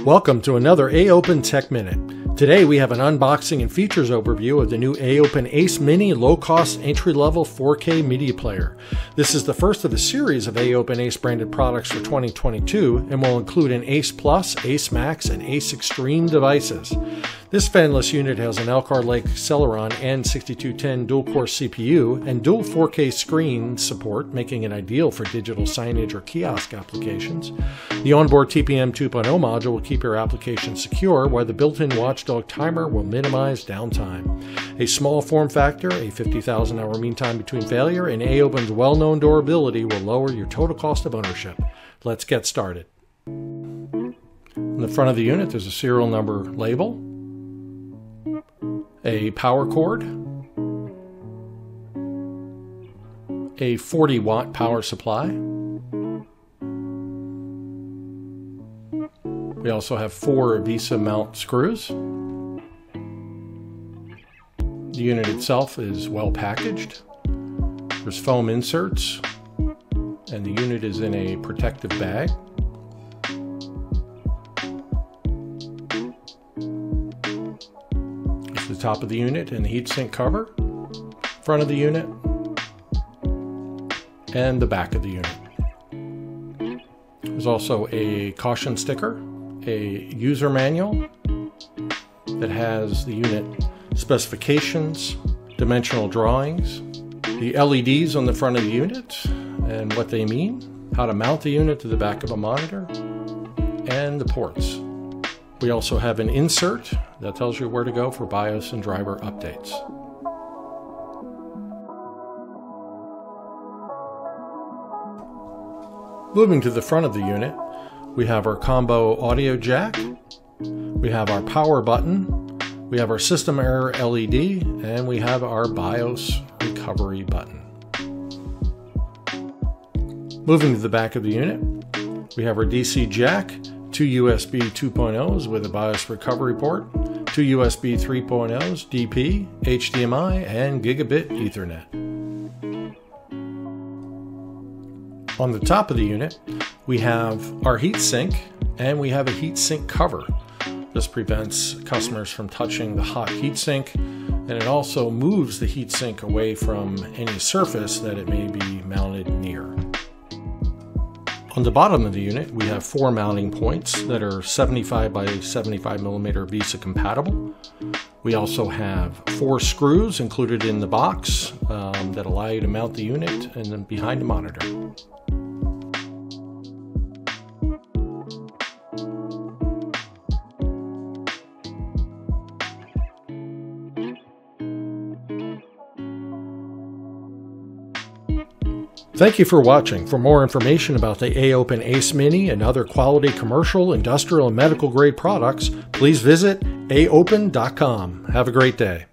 Welcome to another AOPEN Tech Minute. Today we have an unboxing and features overview of the new AOPEN ACE Mini low-cost entry-level 4K media player. This is the first of a series of AOPEN ACE branded products for 2022 and will include an ACE Plus, ACE Max, and ACE Extreme devices. This fanless unit has an Elkhart Lake Celeron N6210 dual-core CPU and dual 4K screen support, making it ideal for digital signage or kiosk applications. The onboard TPM 2.0 module will keep your application secure, while the built-in Watchdog timer will minimize downtime. A small form factor, a 50,000 hour mean time between failure, and AOPEN's well-known durability will lower your total cost of ownership. Let's get started. On the front of the unit, there's a serial number label, a power cord, a 40-watt power supply. We also have 4 VISA mount screws. The unit itself is well packaged. There's foam inserts, and the unit is in a protective bag. It's the top of the unit and the heatsink cover, front of the unit, and the back of the unit. There's also a caution sticker, a user manual that has the unit specifications, dimensional drawings, the LEDs on the front of the unit and what they mean, how to mount the unit to the back of a monitor, and the ports. We also have an insert that tells you where to go for BIOS and driver updates. Moving to the front of the unit, we have our combo audio jack, we have our power button, we have our system error LED, and we have our BIOS recovery button. Moving to the back of the unit, we have our DC jack, 2 USB 2.0s with a BIOS recovery port, 2 USB 3.0s, DP, HDMI, and Gigabit Ethernet. On the top of the unit, we have our heatsink, and we have a heatsink cover. This prevents customers from touching the hot heatsink, and it also moves the heatsink away from any surface that it may be mounted near. On the bottom of the unit, we have 4 mounting points that are 75 by 75 millimeter VISA compatible. We also have 4 screws included in the box that allow you to mount the unit and then behind the monitor. Thank you for watching. For more information about the AOPEN ACE Mini and other quality commercial, industrial, and medical grade products, please visit aopen.com. Have a great day.